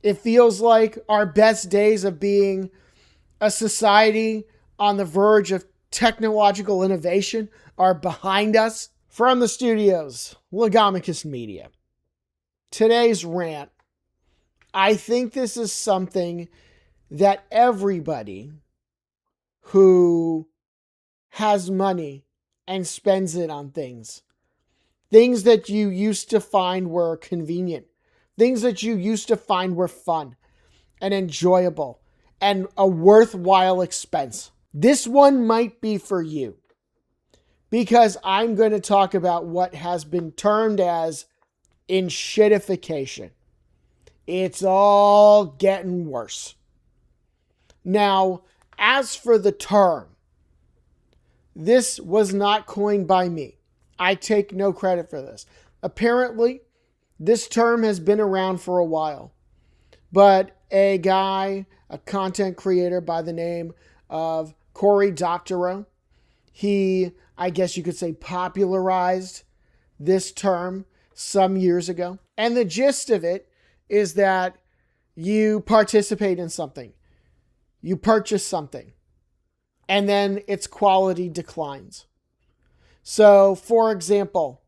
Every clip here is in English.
It feels like our best days of being a society on the verge of technological innovation are behind us. From the studios, Legomicus Media. Today's rant. I think this is something that everybody who has money and spends it on things that you used to find were convenient, things that you used to find were fun and enjoyable and a worthwhile expense. This one might be for you, because I'm going to talk about what has been termed as enshittification. It's all getting worse. Now, as for the term, this was not coined by me. I take no credit for this. Apparently, this term has been around for a while, but a guy, a content creator by the name of Cory Doctorow, he, I guess you could say, popularized this term some years ago. And the gist of it is that you participate in something, you purchase something, and then its quality declines. So, for example,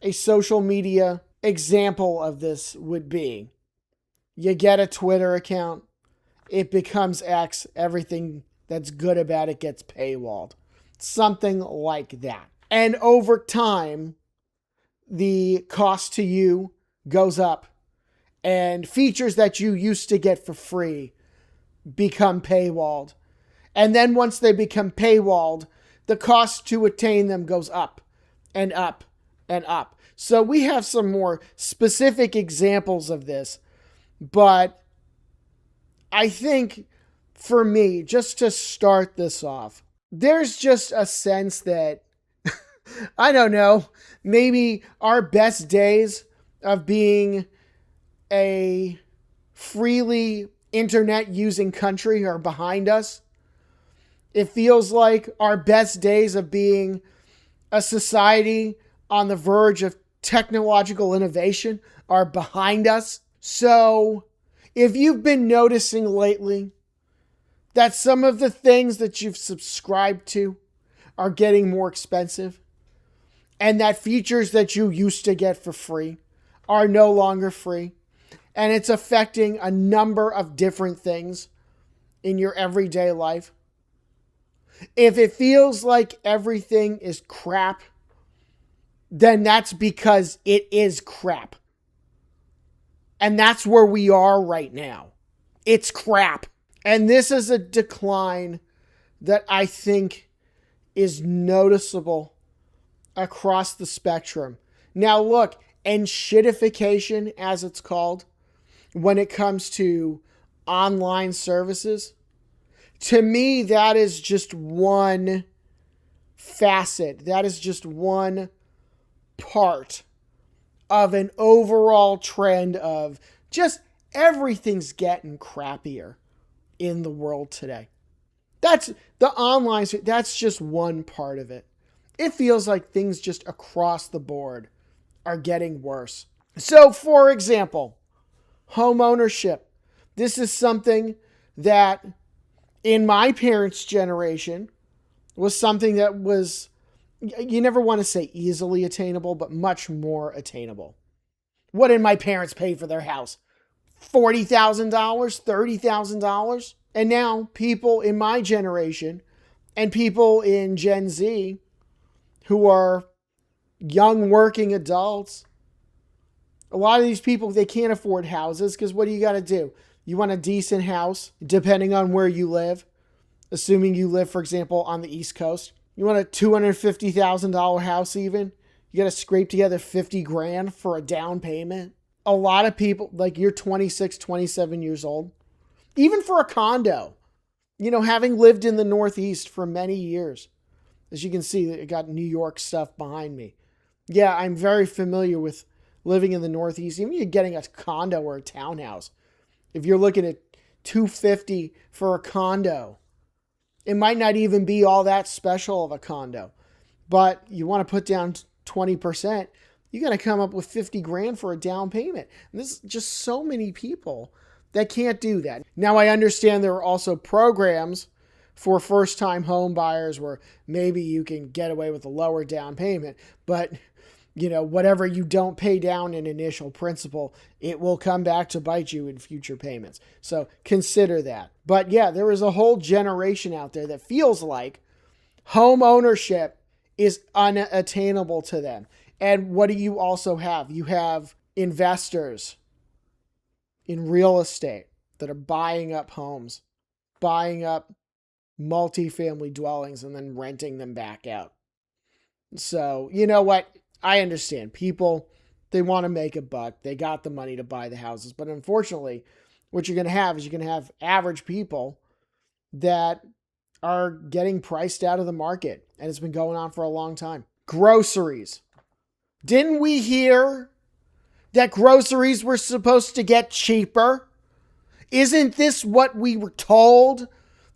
a social media example of this would be, you get a Twitter account, it becomes X, everything that's good about it gets paywalled. Something like that. And over time, the cost to you goes up, and features that you used to get for free become paywalled. And then once they become paywalled, the cost to attain them goes up and up and up. So we have some more specific examples of this, but I think for me, just to start this off, there's just a sense that, I don't know, maybe our best days of being a freely internet using country are behind us. It feels like our best days of being a society on the verge of technological innovation are behind us. So, if you've been noticing lately that some of the things that you've subscribed to are getting more expensive, and that features that you used to get for free are no longer free, and it's affecting a number of different things in your everyday life, if it feels like everything is crap, then that's because it is crap. And that's where we are right now. It's crap. And this is a decline that I think is noticeable across the spectrum. Now look, enshittification, as it's called, when it comes to online services, to me, that is just one facet. That is just one part of an overall trend of just everything's getting crappier in the world today. That's the online, that's just one part of it. It feels like things just across the board are getting worse. So, for example, home ownership. This is something that in my parents' generation was something that was, you never want to say easily attainable, but much more attainable. What did my parents pay for their house? $40,000, $30,000? And now people in my generation and people in Gen Z who are young working adults, a lot of these people, they can't afford houses because what do you got to do? You want a decent house, depending on where you live. Assuming you live, for example, on the East Coast. You want a $250,000 house even. You got to scrape together 50 grand for a down payment. A lot of people, like you're 26, 27 years old. Even for a condo. You know, having lived in the Northeast for many years. As you can see, I got New York stuff behind me. Yeah, I'm very familiar with living in the Northeast. Even you're getting a condo or a townhouse. If you're looking at $250 for a condo, it might not even be all that special of a condo, but you want to put down 20%, you got to come up with 50 grand for a down payment. And this is just so many people that can't do that. Now, I understand there are also programs for first-time home buyers where maybe you can get away with a lower down payment, but whatever you don't pay down in initial principal, it will come back to bite you in future payments. So consider that. But yeah, there is a whole generation out there that feels like home ownership is unattainable to them. And what do you also have? You have investors in real estate that are buying up homes, buying up multifamily dwellings, and then renting them back out. So, you know what? I understand. People, they want to make a buck. They got the money to buy the houses. But unfortunately, what you're going to have is you're going to have average people that are getting priced out of the market. And it's been going on for a long time. Groceries. Didn't we hear that groceries were supposed to get cheaper? Isn't this what we were told?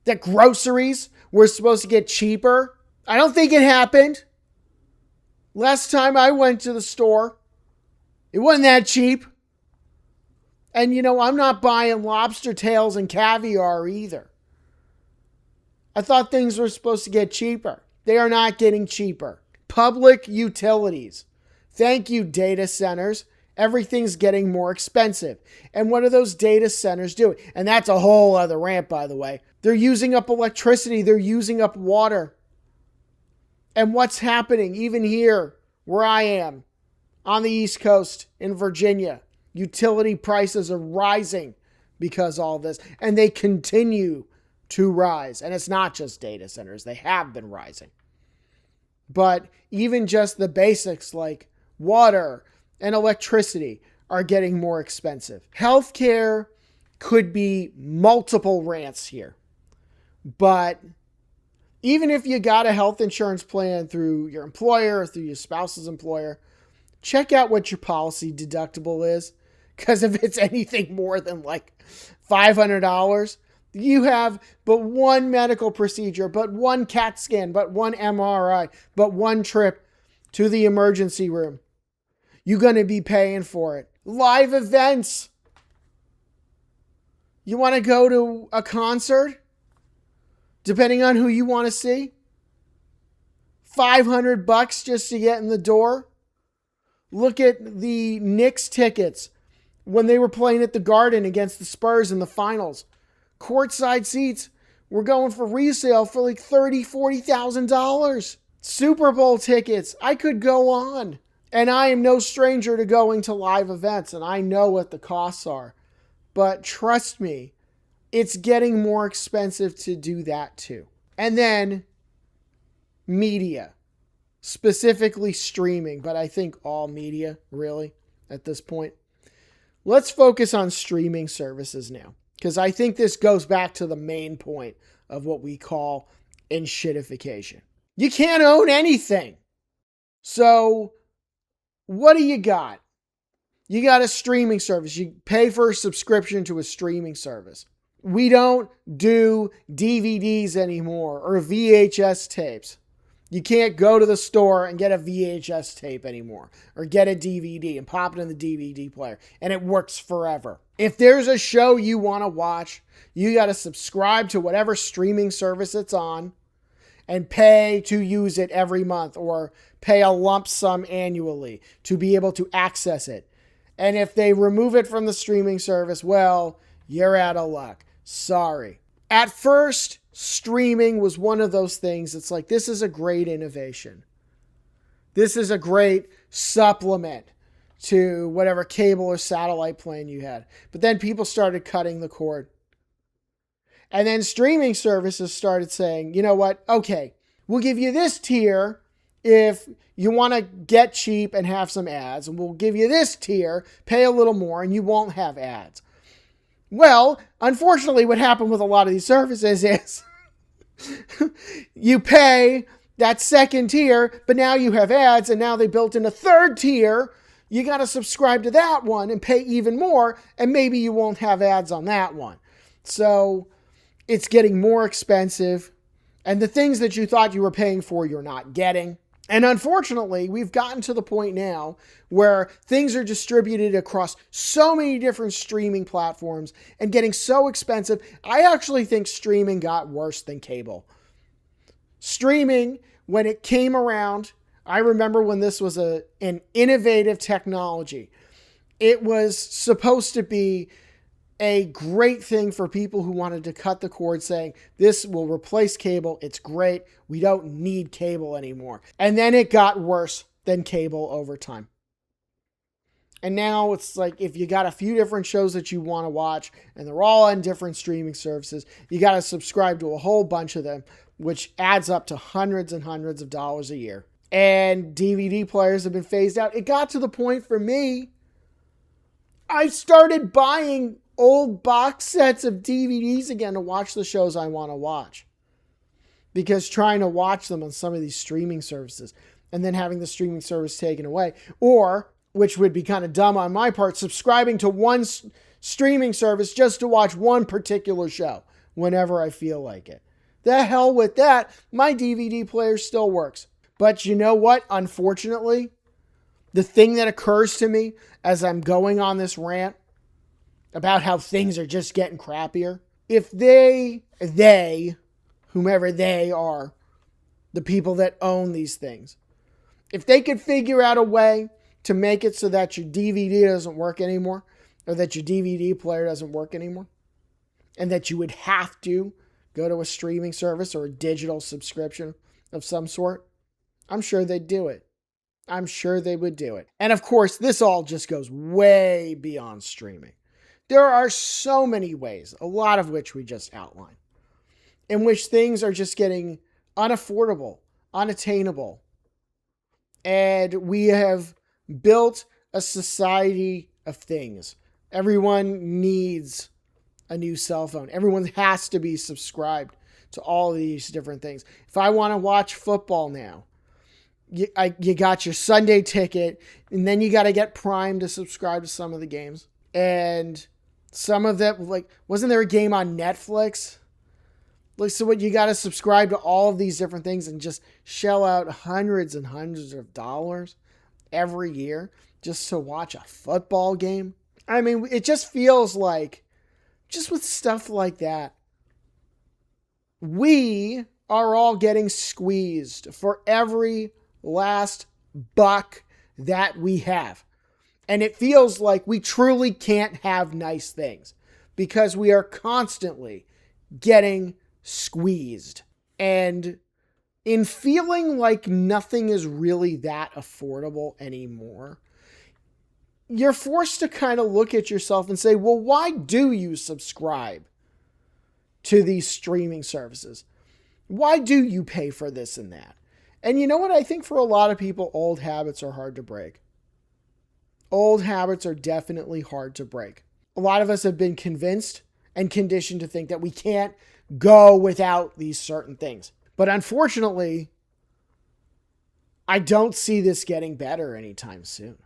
That groceries were supposed to get cheaper? I don't think it happened. Last time I went to the store, it wasn't that cheap. And I'm not buying lobster tails and caviar either. I thought things were supposed to get cheaper. They are not getting cheaper. Public utilities. Thank you, data centers. Everything's getting more expensive. And what are those data centers doing? And that's a whole other rant, by the way. They're using up electricity. They're using up water. And what's happening even here where I am on the East Coast in Virginia, utility prices are rising because of all this, and they continue to rise. And it's not just data centers. They have been rising. But even just the basics like water and electricity are getting more expensive. Healthcare could be multiple rants here. But even if you got a health insurance plan through your employer or through your spouse's employer, check out what your policy deductible is. Because if it's anything more than like $500, you have but one medical procedure, but one CAT scan, but one MRI, but one trip to the emergency room. You're going to be paying for it. Live events. You want to go to a concert? Depending on who you want to see. $500 just to get in the door. Look at the Knicks tickets when they were playing at the Garden against the Spurs in the finals. Courtside seats were going for resale for like $30,000, $40,000. Super Bowl tickets. I could go on. And I am no stranger to going to live events, and I know what the costs are. But trust me, it's getting more expensive to do that too. And then media, specifically streaming, but I think all media really at this point. Let's focus on streaming services now, because I think this goes back to the main point of what we call enshittification. You can't own anything. So what do you got? You got a streaming service. You pay for a subscription to a streaming service. We don't do DVDs anymore or VHS tapes. You can't go to the store and get a VHS tape anymore or get a DVD and pop it in the DVD player and it works forever. If there's a show you want to watch, you got to subscribe to whatever streaming service it's on and pay to use it every month or pay a lump sum annually to be able to access it. And if they remove it from the streaming service, well, you're out of luck. Sorry. At first, streaming was one of those things. It's like, this is a great innovation. This is a great supplement to whatever cable or satellite plan you had. But then people started cutting the cord. And then streaming services started saying, you know what? Okay, we'll give you this tier if you want to get cheap and have some ads. And we'll give you this tier, pay a little more, and you won't have ads. Well, unfortunately, what happened with a lot of these services is you pay that second tier, but now you have ads, and now they built in a third tier. You got to subscribe to that one and pay even more, and maybe you won't have ads on that one. So it's getting more expensive, and the things that you thought you were paying for, you're not getting. And unfortunately, we've gotten to the point now where things are distributed across so many different streaming platforms and getting so expensive. I actually think streaming got worse than cable. Streaming, when it came around, I remember when this was an innovative technology. It was supposed to be a great thing for people who wanted to cut the cord, saying, this will replace cable. It's great. We don't need cable anymore. And then it got worse than cable over time. And now it's like, if you got a few different shows that you want to watch and they're all on different streaming services, you got to subscribe to a whole bunch of them, which adds up to hundreds and hundreds of dollars a year. And DVD players have been phased out. It got to the point for me, I started buying old box sets of DVDs again to watch the shows I want to watch. Because trying to watch them on some of these streaming services and then having the streaming service taken away, or, which would be kind of dumb on my part, subscribing to one streaming service just to watch one particular show whenever I feel like it. The hell with that. My DVD player still works. But you know what? Unfortunately, the thing that occurs to me as I'm going on this rant about how things are just getting crappier, if they, whomever they are, the people that own these things, if they could figure out a way to make it so that your DVD doesn't work anymore, or that your DVD player doesn't work anymore, and that you would have to go to a streaming service or a digital subscription of some sort, I'm sure they'd do it. I'm sure they would do it. And of course, this all just goes way beyond streaming. There are so many ways, a lot of which we just outlined, in which things are just getting unaffordable, unattainable. And we have built a society of things. Everyone needs a new cell phone. Everyone has to be subscribed to all of these different things. If I want to watch football now, you got your Sunday ticket, and then you got to get Prime to subscribe to some of the games. And some of them, like, wasn't there a game on Netflix? Like, so what, you got to subscribe to all of these different things and just shell out hundreds and hundreds of dollars every year just to watch a football game? I mean, it just feels like, just with stuff like that, we are all getting squeezed for every last buck that we have. And it feels like we truly can't have nice things because we are constantly getting squeezed. And in feeling like nothing is really that affordable anymore, you're forced to kind of look at yourself and say, well, why do you subscribe to these streaming services? Why do you pay for this and that? And you know what? I think for a lot of people, old habits are hard to break. Old habits are definitely hard to break. A lot of us have been convinced and conditioned to think that we can't go without these certain things. But unfortunately, I don't see this getting better anytime soon.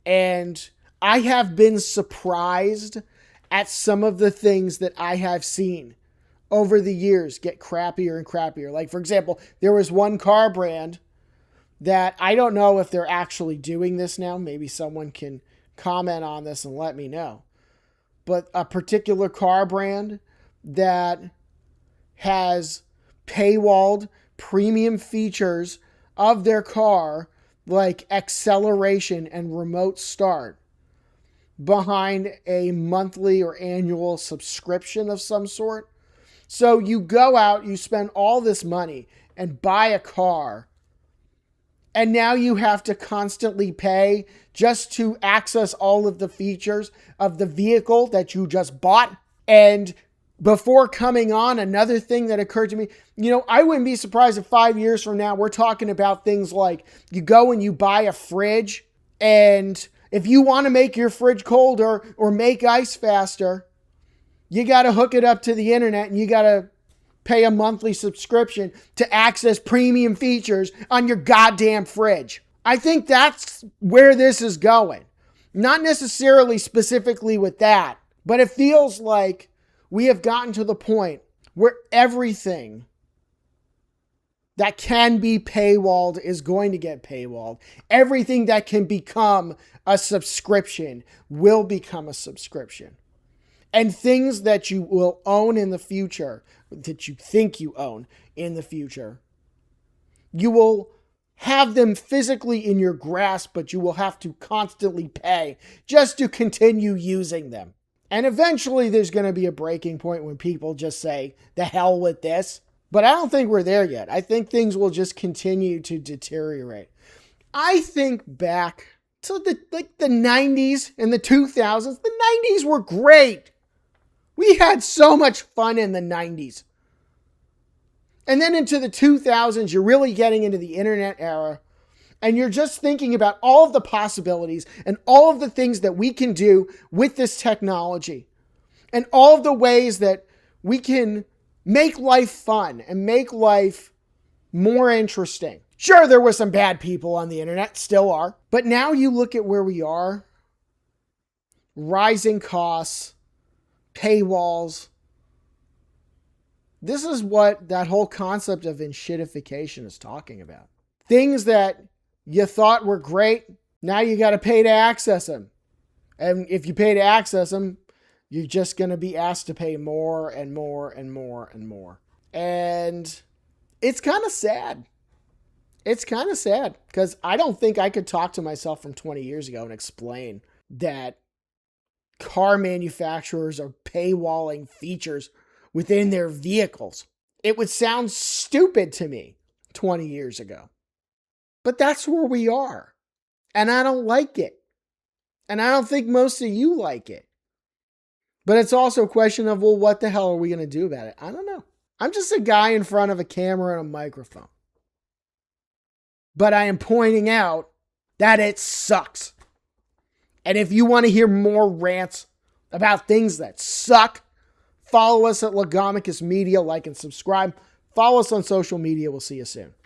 And I have been surprised at some of the things that I have seen over the years get crappier and crappier. Like, for example, there was one car brand that I don't know if they're actually doing this now. Maybe someone can comment on this and let me know. But a particular car brand that has paywalled premium features of their car, like acceleration and remote start, behind a monthly or annual subscription of some sort. So you go out, you spend all this money and buy a car, and now you have to constantly pay just to access all of the features of the vehicle that you just bought. And before coming on, another thing that occurred to me, I wouldn't be surprised if 5 years from now, we're talking about things like you go and you buy a fridge, and if you want to make your fridge colder or make ice faster, you got to hook it up to the internet and you got to pay a monthly subscription to access premium features on your goddamn fridge. I think that's where this is going. Not necessarily specifically with that, but it feels like we have gotten to the point where everything that can be paywalled is going to get paywalled. Everything that can become a subscription will become a subscription. And things that you will own in the future, that you think you own in the future, you will have them physically in your grasp, but you will have to constantly pay just to continue using them. And eventually there's going to be a breaking point when people just say, the hell with this. But I don't think we're there yet. I think things will just continue to deteriorate. I think back to the 90s and the 2000s. The 90s were great. We had so much fun in the 90s. And then into the 2000s, you're really getting into the internet era. And you're just thinking about all of the possibilities and all of the things that we can do with this technology. And all of the ways that we can make life fun and make life more interesting. Sure, there were some bad people on the internet, still are. But now you look at where we are. Rising costs, paywalls. This is what that whole concept of enshittification is talking about. Things that you thought were great, now you got to pay to access them. And if you pay to access them, you're just going to be asked to pay more and more and more and more. And it's kind of sad. It's kind of sad because I don't think I could talk to myself from 20 years ago and explain that car manufacturers are paywalling features within their vehicles. It would sound stupid to me 20 years ago. But that's where we are. And I don't like it. And I don't think most of you like it. But it's also a question of, well, what the hell are we going to do about it? I don't know. I'm just a guy in front of a camera and a microphone. But I am pointing out that it sucks. And if you want to hear more rants about things that suck, follow us at Logomicus Media, like and subscribe. Follow us on social media. We'll see you soon.